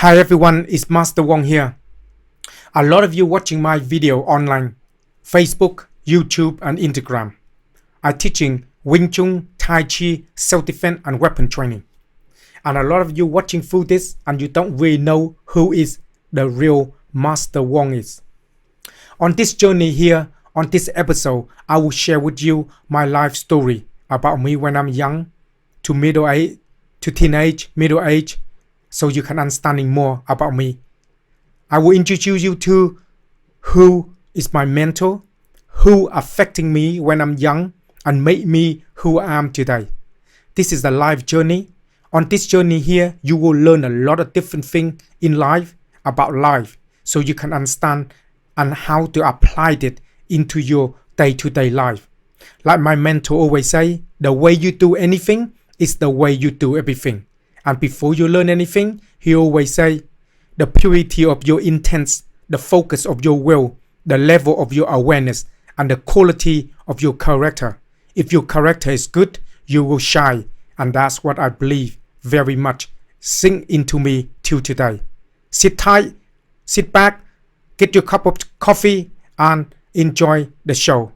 Hi everyone, it's Master Wong here. A lot of you watching my video online, Facebook, YouTube and Instagram. I'm teaching Wing Chun, Tai Chi, self-defense and weapon training. And a lot of you watching through this and you don't really know who is the real Master Wong is. On this journey here, on this episode, I will share with you my life story about me when I'm young, to middle age, to teenage, middle age, so you can understanding more about me. I will introduce you to who is my mentor, who affecting me when I'm young and made me who I am today. This is the life journey. On this journey here, you will learn a lot of different things in life about life so you can understand and how to apply it into your day-to-day life. Like my mentor always say, the way you do anything is the way you do everything. And before you learn anything, he always say, the purity of your intent, the focus of your will, the level of your awareness, and the quality of your character. If your character is good, you will shine. And that's what I believe very much sink into me till today. Sit tight, sit back, get your cup of coffee, and enjoy the show.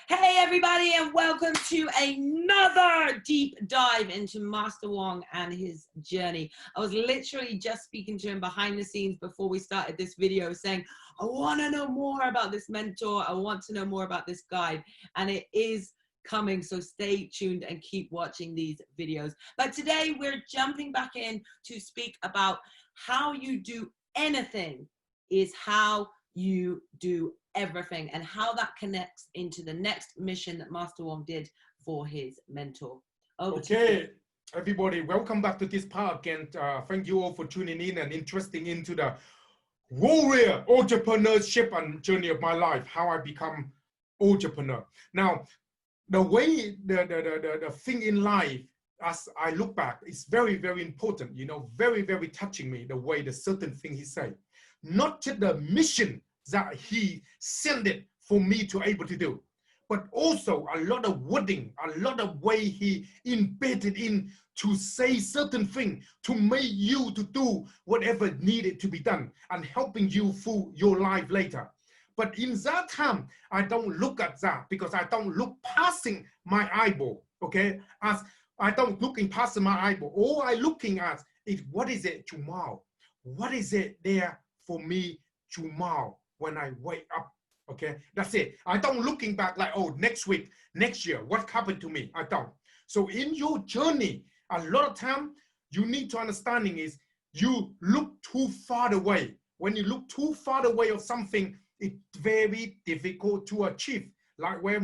Hey everybody, and welcome to another deep dive into Master Wong and his journey. I was literally just speaking to him behind the scenes before we started this video saying, I want to know more about this mentor. I want to know more about this guide, and it is coming, so stay tuned and keep watching these videos. But today we're jumping back in to speak about how you do anything is how you do everything, and how that connects into the next mission that Master Wong did for his mentor. Okay, everybody, welcome back to this part again. Thank you all for tuning in and interesting into the warrior entrepreneurship and journey of my life, how I become entrepreneur. Now, the way the thing in life, as I look back, is very, very important, very, very touching me, the way the certain thing he said. Not just the mission that he sent it for me to able to do, but also a lot of wording, a lot of way he embedded in to say certain thing, to make you to do whatever needed to be done and helping you through your life later. But in that time, I don't look at that because I don't look passing my eyeball, okay? As I don't looking past my eyeball. All I looking at is what is it tomorrow? What is it there for me tomorrow when I wake up? Okay, that's it. I don't looking back like, oh, next week, next year, what happened to me? I don't. So in your journey, a lot of time you need to understanding is you look too far away. When you look too far away of something, it's very difficult to achieve. Like when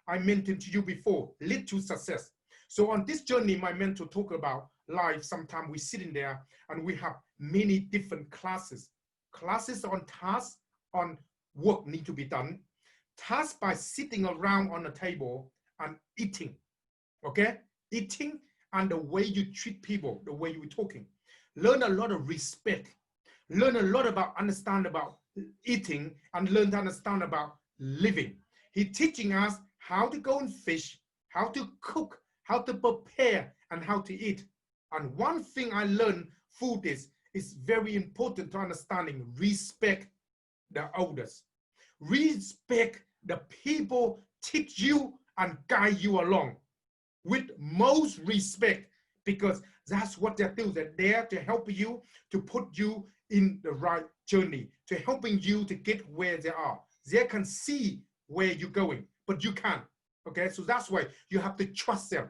I mentioned to you before, lead to success. So on this journey, my mentor talk about life. Sometimes we sit in there and we have many different classes on tasks, on work need to be done, tasks by sitting around on a table and eating, okay? Eating and the way you treat people, the way you're talking. Learn a lot of respect. Learn a lot about understand about eating and learn to understand about living. He's teaching us how to go and fish, how to cook, how to prepare, and how to eat. And one thing I learned through this is very important to understanding respect the elders. Respect the people teach you and guide you along with most respect, because that's what they do. They're there to help you, to put you in the right journey, to helping you to get where they are. They can see where you're going, but you can't. Okay, so that's why you have to trust them.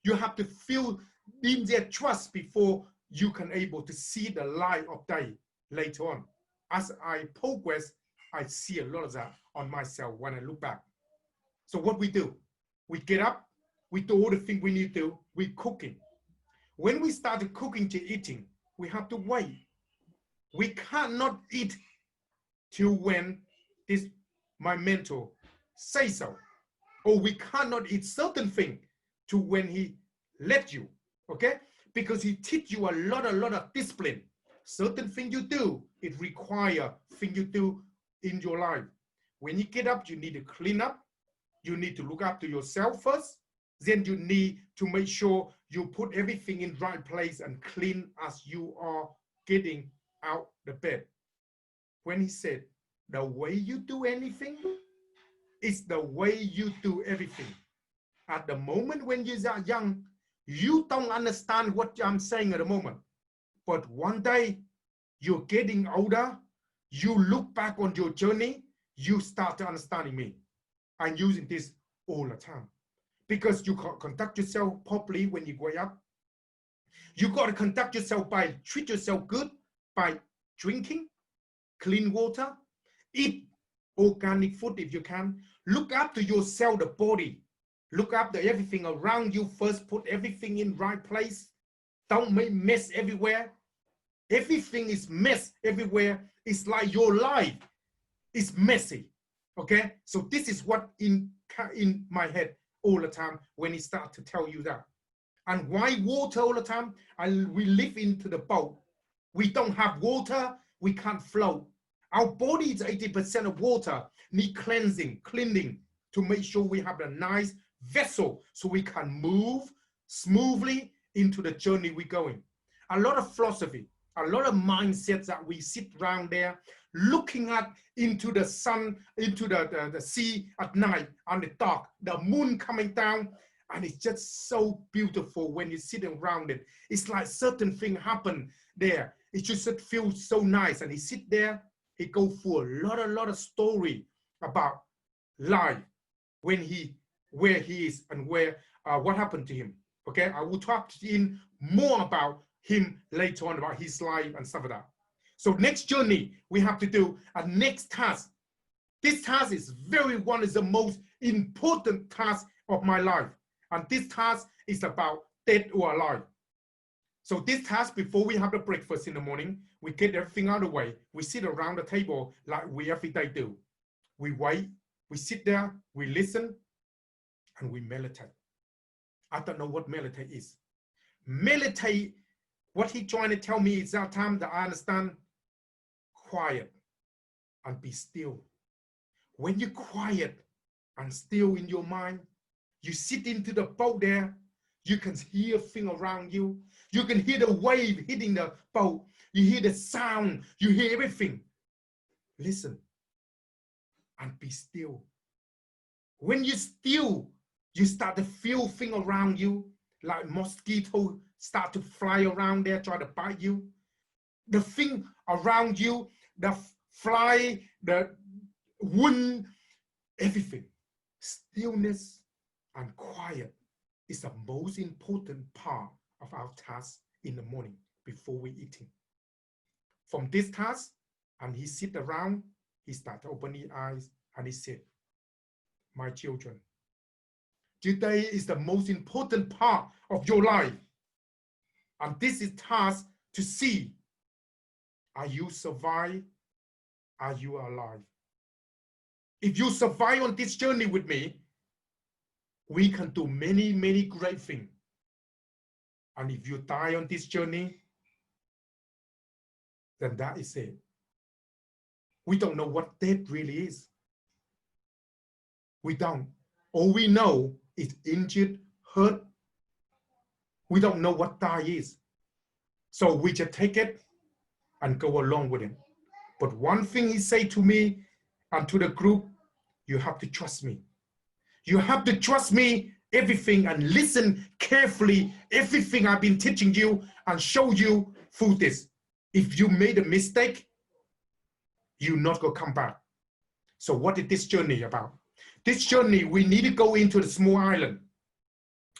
You have to feel in their trust before you can able to see the light of day later on. As I progress, I see a lot of that on myself when I look back. So what we do, we get up, we do all the things we need to do, we cooking. When we started cooking to eating, we have to wait. We cannot eat till when my mentor say so. Or we cannot eat certain thing to when he let you, okay? Because he teach you a lot of discipline. Certain thing you do, it require thing you do in your life. When you get up, you need to clean up, you need to look after yourself first. Then you need to make sure you put everything in right place and clean as you are getting out the bed. When he said, the way you do anything is the way you do everything. At the moment when you are young, you don't understand what I'm saying at the moment. But one day, you're getting older, you look back on your journey, you start to understanding me. I'm using this all the time. Because you conduct yourself properly when you grow up. You got to conduct yourself by treat yourself good, by drinking clean water, eat organic food if you can, look after yourself, the body, look after everything around you first, put everything in right place, don't make mess everywhere. Everything is mess everywhere. It's like your life is messy, okay? So this is what in my head all the time when he starts to tell you that. And why water all the time? We live into the boat. We don't have water, we can't float. Our body is 80% of water, need cleansing, cleaning to make sure we have a nice vessel so we can move smoothly into the journey we're going. A lot of philosophy, a lot of mindsets that we sit around there looking at into the sun, into the sea at night on the dark, the moon coming down, and it's just so beautiful when you sit around it. It's like certain thing happen there. It just feels so nice, and he sit there, he go through a lot of story about life, where he is and what happened to him. Okay, I will talk in more about him later on, about his life and stuff like that. So next journey, we have to do a next task. This task is one of the most important tasks of my life. And this task is about dead or alive. So this task, before we have the breakfast in the morning, we get everything out of the way. We sit around the table like we every day do. We wait, we sit there, we listen, and we meditate. I don't know what meditate is. Meditate, what he's trying to tell me is that time that I understand, quiet and be still. When you're quiet and still in your mind, you sit into the boat there, you can hear things around you. You can hear the wave hitting the boat. You hear the sound, you hear everything. Listen and be still. When you're still, you start to feel things around you, like mosquitoes start to fly around there, try to bite you. The thing around you, the fly, the wind, everything. Stillness and quiet is the most important part of our task in the morning before we eating. From this task, and he sit around, he start to open his eyes and he said, my children, today is the most important part of your life. And this is task to see, are you survive? Are you alive? If you survive on this journey with me, we can do many, many great things. And if you die on this journey, then that is it. We don't know what death really is. We don't. All we know is injured, hurt. We don't know what die is. So we just take it and go along with it. But one thing he said to me and to the group, you have to trust me. You have to trust me, everything, and listen carefully, everything I've been teaching you and show you through this. If you made a mistake, you're not going to come back. So what is this journey about? This journey, we need to go into the small island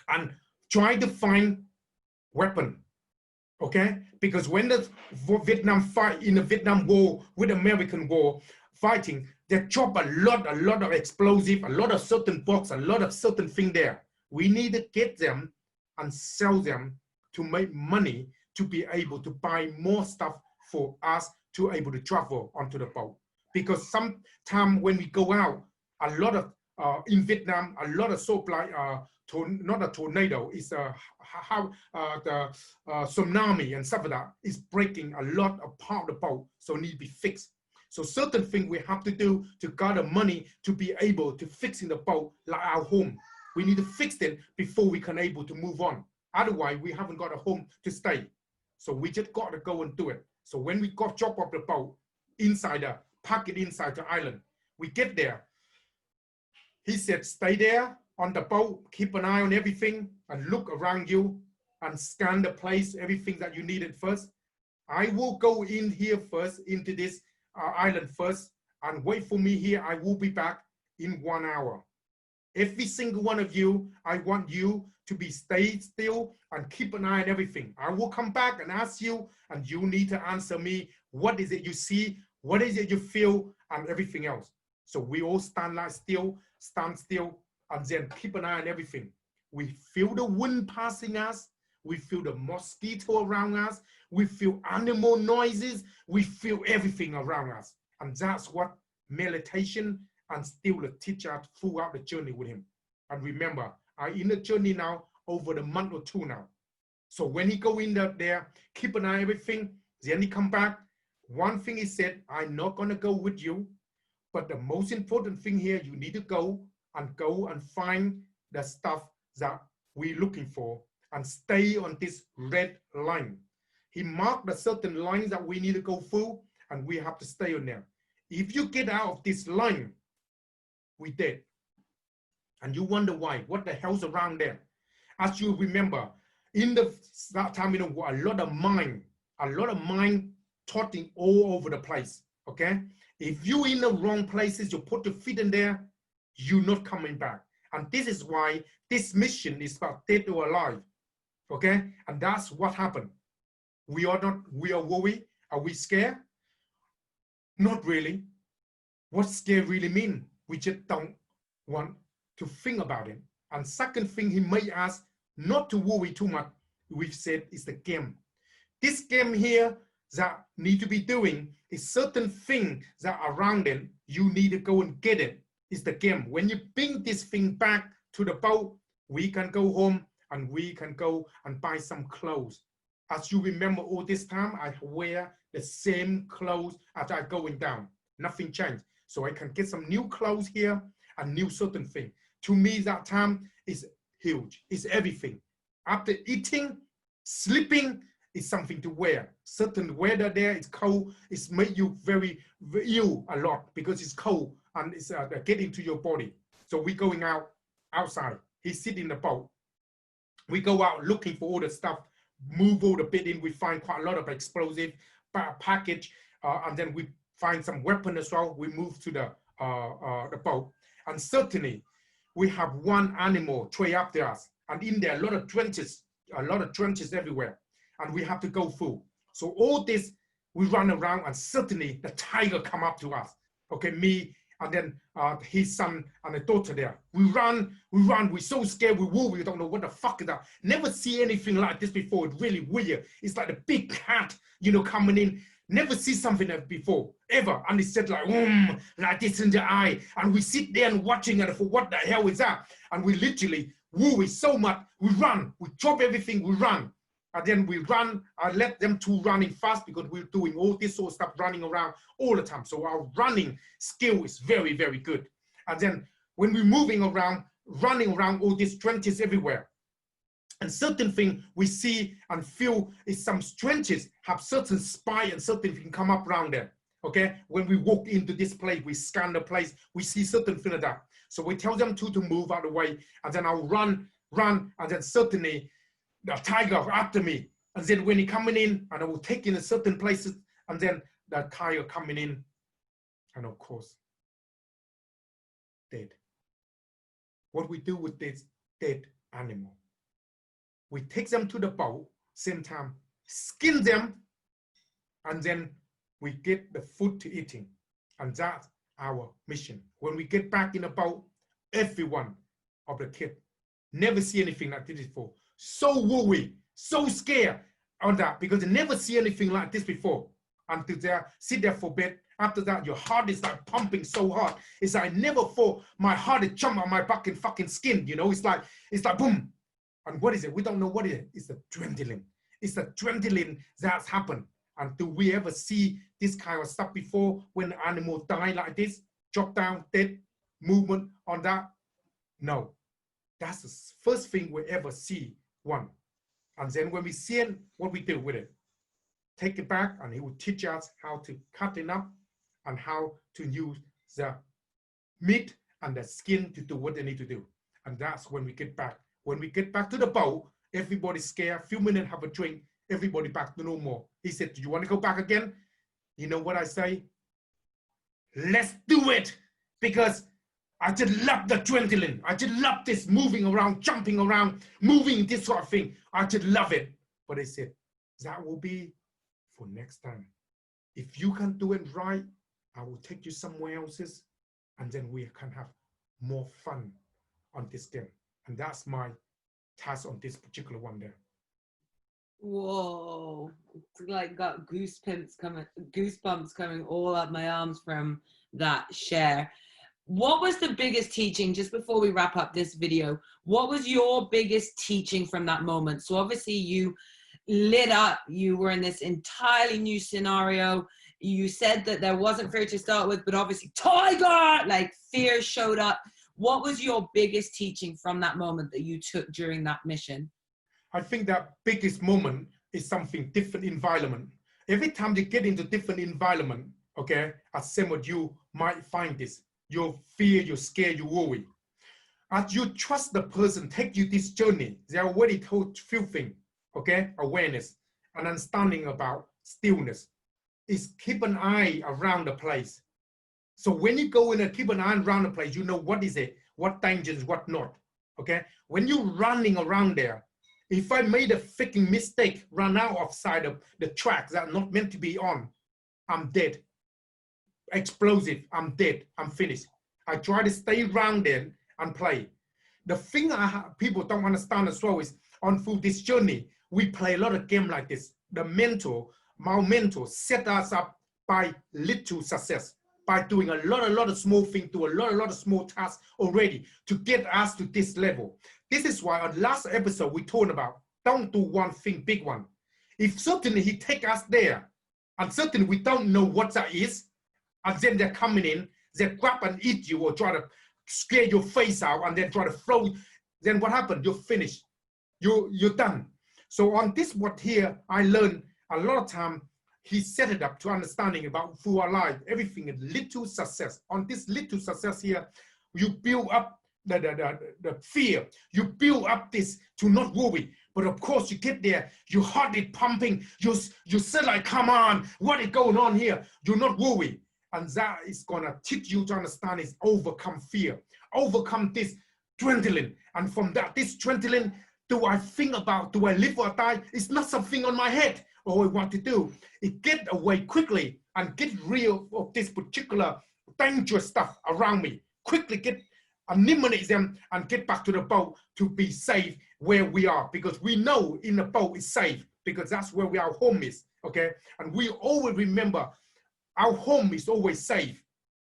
and try to find weapon, okay? Because when the Vietnam fight in the Vietnam War with American War fighting, they drop a lot of explosive, a lot of certain box, a lot of certain thing there. We need to get them and sell them to make money to be able to buy more stuff for us to able to travel onto the boat. Because sometime when we go out, a lot of in Vietnam, a lot of supply, not a tornado, it's the tsunami and stuff like that is breaking a lot of part of the boat, so need to be fixed. So certain thing we have to do to gather money to be able to fix in the boat like our home. We need to fix it before we can able to move on. Otherwise, we haven't got a home to stay. So we just got to go and do it. So when we got drop off the boat inside park it inside the island, we get there. He said, stay there on the boat, keep an eye on everything and look around you and scan the place, everything that you needed first. I will go in here first, into this island first, and wait for me here. I will be back in 1 hour. Every single one of you, I want you to be stay still and keep an eye on everything. I will come back and ask you, and you need to answer me. What is it you see? What is it you feel? And everything else. So we all stand still, and then keep an eye on everything. We feel the wind passing us. We feel the mosquito around us. We feel animal noises. We feel everything around us. And that's what meditation and still the teacher throughout the journey with him. And remember, I'm in the journey now over the month or 2 now. So when he go in there, keep an eye on everything. Then he come back. One thing he said, I'm not going to go with you. But the most important thing here, you need to go and find the stuff that we're looking for and stay on this red line. He marked the certain lines that we need to go through and we have to stay on there. If you get out of this line, we dead. And you wonder why, what the hell's around there? As you remember, in that time, a lot of mind trotting all over the place, okay? If you in the wrong places, you put your feet in there, you're not coming back. And this is why this mission is about dead or alive, okay? And that's what happened. We are worried. Are we scared? Not really. What scared really mean? We just don't want to think about it. And second thing he made us not to worry too much, we've said, is the game. This game here that need to be doing is certain thing that around it, you need to go and get it. It's the game. When you bring this thing back to the boat, we can go home and we can go and buy some clothes. As you remember, all this time, I wear the same clothes as I going down. Nothing changed. So I can get some new clothes here and new certain thing. To me, that time is huge. It's everything. After eating, sleeping is something to wear. Certain weather there, it's cold. It's made you very ill a lot because it's cold and it's getting to your body. So we going outside. He sit in the boat. We go out looking for all the stuff, move all the bit in. We find quite a lot of explosive package, and then we find some weapon as well. We move to the boat, and certainly we have one animal trail up to us, and in there a lot of trenches everywhere, and we have to go through. So all this we run around, and certainly the tiger come up to us. Okay, me and then his son and the daughter there. We run, we're so scared, we don't know what the fuck is that. Never see anything like this before. It's really weird. It's like the big cat, coming in. Never see something like before, ever. And it said like this in the eye. And we sit there and watching it for what the hell is that? And we literally worry so much. We run, we drop everything, we run. And then we run, I let them two running fast because we're doing all this sort of stuff, running around all the time. So our running skill is very, very good. And then when we're moving around, running around all these trenches everywhere, and certain thing we see and feel is some trenches have certain spy and certain thing come up around there. Okay, when we walk into this place, we scan the place, we see certain thing like that. So we tell them to move out of the way, and then I'll run, and then certainly the tiger after me. And then when he coming in, and I will take in a certain places, and then the tiger coming in, and of course, dead. What we do with this dead animal? We take them to the boat, same time, skin them, and then we get the food to eating. And that's our mission. When we get back in the boat, everyone of the kid never see anything like this before. So worried, so scared on that because they never see anything like this before. Until they sit there for bed. After that, your heart is like pumping so hard. It's like I never thought my heart would jump on my fucking skin. It's like boom. And what is it? We don't know what it is. It's the adrenaline. It's the adrenaline that's happened. And do we ever see this kind of stuff before when the animal die like this, drop down, dead, movement on that? No, that's the first thing we ever see one. And then when we see it, what we do with it? Take it back, and he will teach us how to cut it up and how to use the meat and the skin to do what they need to do. And that's when we get back. When we get back to the boat, everybody's scared, few minutes, have a drink, everybody back to normal. He said, do you want to go back again? You know what I say? Let's do it, because I just love the adrenaline. I just love this moving around, jumping around, moving, this sort of thing. I just love it. But they said, that will be for next time. If you can do it right, I will take you somewhere else's, and then we can have more fun on this game. And that's my task on this particular one there. Whoa, it's like got goosebumps coming all up my arms from that share. What was the biggest teaching, just before we wrap up this video, what was your biggest teaching from that moment? So obviously you lit up, you were in this entirely new scenario. You said that there wasn't fear to start with, but obviously tiger, like fear showed up. What was your biggest teaching from that moment that you took during that mission? I think that biggest moment is something different environment. Every time you get into different environment, okay, as same as you might find this, you fear, you scare, you worry. As you trust the person, take you this journey, they already told few things, okay, awareness and understanding about stillness. Is keep an eye around the place. So when you go in and keep an eye around the place, you know what is it, what dangers, what not, okay? When you're running around there, if I made a freaking mistake, run out of side of the tracks that are not meant to be on, I'm dead. Explosive, I'm dead, I'm finished. I try to stay around there and play. The thing people don't understand as well is on through this journey, we play a lot of games like this. The mentor, my mentor set us up by little success, by doing a lot of small things, do a lot of small tasks already to get us to this level. This is why on last episode we talked about don't do one thing, big one. If certainly he take us there, and certainly we don't know what that is, and then they're coming in, they grab and eat you or try to scare your face out and then try to throw, then what happened? You're finished. You're done. So on this what here, I learned a lot of time, he set it up to understanding about through our life, everything is little success. On this little success here, you build up the fear. You build up this to not worry. But of course you get there, your heart is pumping. You say like, come on, what is going on here? You're not worried. And that is gonna teach you to understand is overcome fear, overcome this adrenaline. And from that, this adrenaline, do I think about, do I live or die? It's not something on my head. All I want to do is get away quickly and get rid of this particular dangerous stuff around me. Quickly eliminate them and get back to the boat to be safe where we are, because we know in the boat is safe because that's where our home is, okay? And we always remember our home is always safe.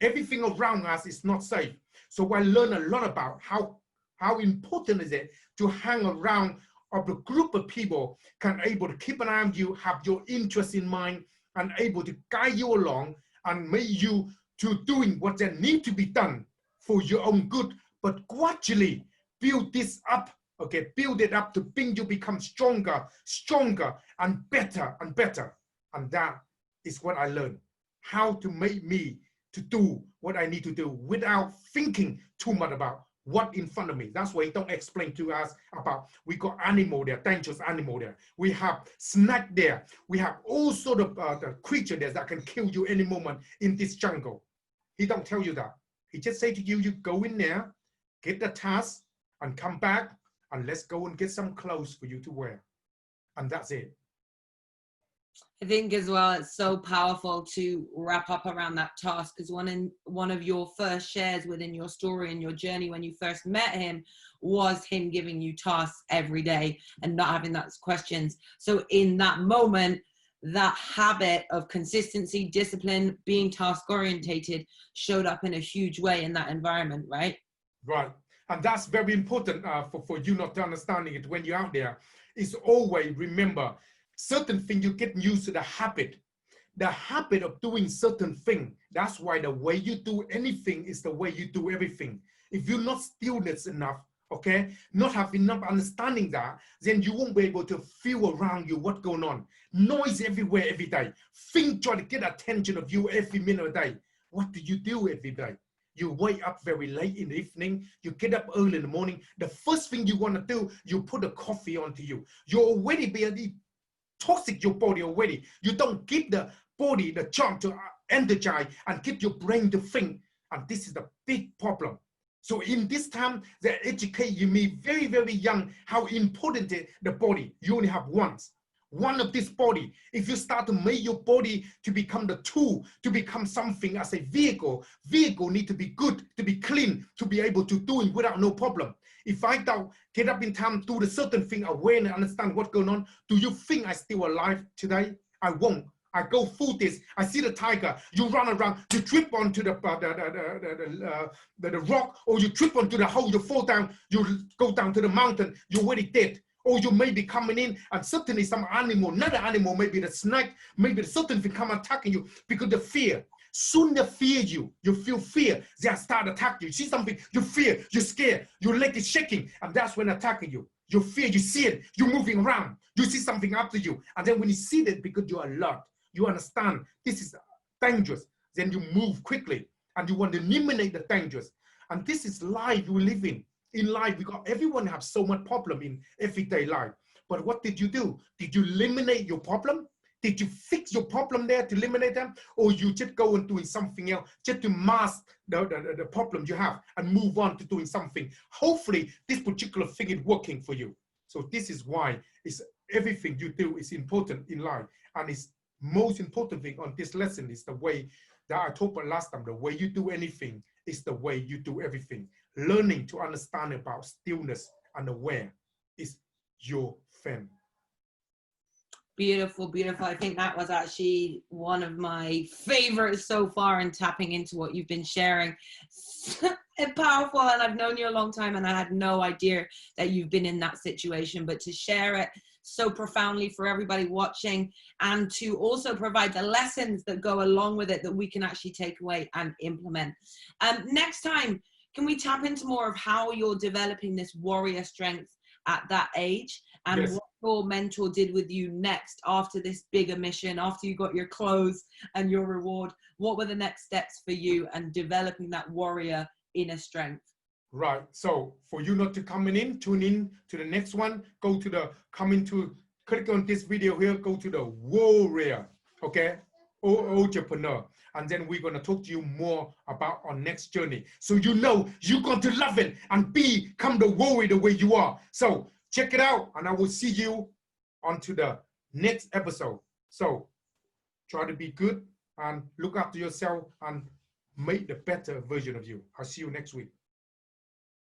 Everything around us is not safe. So I learned a lot about how important is it to hang around of a group of people can able to keep an eye on you, have your interest in mind, and able to guide you along and make you to doing what they need to be done for your own good, but gradually build this up, okay? Build it up to bring you become stronger, and better and better. And that is what I learned, how to make me to do what I need to do without thinking too much about what in front of me. That's why he don't explain to us about, we got animal there, dangerous animal there. We have snack there. We have all sort of the creature there that can kill you any moment in this jungle. He don't tell you that. He just say to you, you go in there, get the task and come back and let's go and get some clothes for you to wear. And that's it. I think as well, it's so powerful to wrap up around that task, because one of your first shares within your story and your journey when you first met him was him giving you tasks every day and not having those questions. So in that moment, that habit of consistency, discipline, being task orientated showed up in a huge way in that environment, right? Right. And that's very important for you not to understanding it when you're out there, is always remember certain thing, you get used to the habit of doing certain thing. That's why the way you do anything is the way you do everything. If you're not stillness enough, okay, not have enough understanding that, then you won't be able to feel around you what's going on. Noise everywhere every day. Think try to get attention of you every minute of the day. What do you do every day? You wake up very late in the evening, you get up early in the morning. The first thing you want to do, you put a coffee onto you. You're already being toxic your body already. You don't give the body the chance to energize and get your brain to think. And this is the big problem. So in this time, they educate you me very, very young how important the body. You only have once. One of this body. If you start to make your body to become the tool, to become something as a vehicle need to be good, to be clean, to be able to do it without no problem. If I don't get up in time, do the certain thing, aware and understand what's going on, do you think I'm still alive today? I won't. I go through this. I see the tiger. You run around. You trip onto the rock, or you trip onto the hole. You fall down. You go down to the mountain. You're already dead. Or you may be coming in, and certainly some animal, another animal, maybe the snake, maybe the certain thing come attacking you because the fear. Soon they fear you. You feel fear. They start attacking you. You see something, you fear, you're scared, your leg is shaking, and that's when attacking you. You fear, you see it, you're moving around, you see something after you. And then when you see that, because you're alert, you understand this is dangerous, then you move quickly and you want to eliminate the dangers. And this is life we live in. In life, everyone have so much problem in everyday life. But what did you do? Did you eliminate your problem? Did you fix your problem there to eliminate them? Or you just go and doing something else just to mask the problem you have and move on to doing something? Hopefully, this particular thing is working for you. So this is why everything you do is important in life. And it's most important thing on this lesson is the way that I talked about last time. The way you do anything is the way you do everything. Learning to understand about stillness and aware is your friend. Beautiful, beautiful. I think that was actually one of my favorites so far in tapping into what you've been sharing. It's powerful, and I've known you a long time and I had no idea that you've been in that situation, but to share it so profoundly for everybody watching, and to also provide the lessons that go along with it that we can actually take away and implement. Next time, can we tap into more of how you're developing this warrior strength at that age, and yes, what your mentor did with you next after this bigger mission, after you got your clothes and your reward? What were the next steps for you and developing that warrior inner strength? Right. So for you not to coming in, tune in to the next one. Go to the click on this video here. Go to the warrior, okay, or entrepreneur, and then we're gonna talk to you more about our next journey. So you know you're going to love it and become the warrior the way you are. So check it out, and I will see you onto the next episode. So try to be good and look after yourself and make the better version of you. I'll see you next week.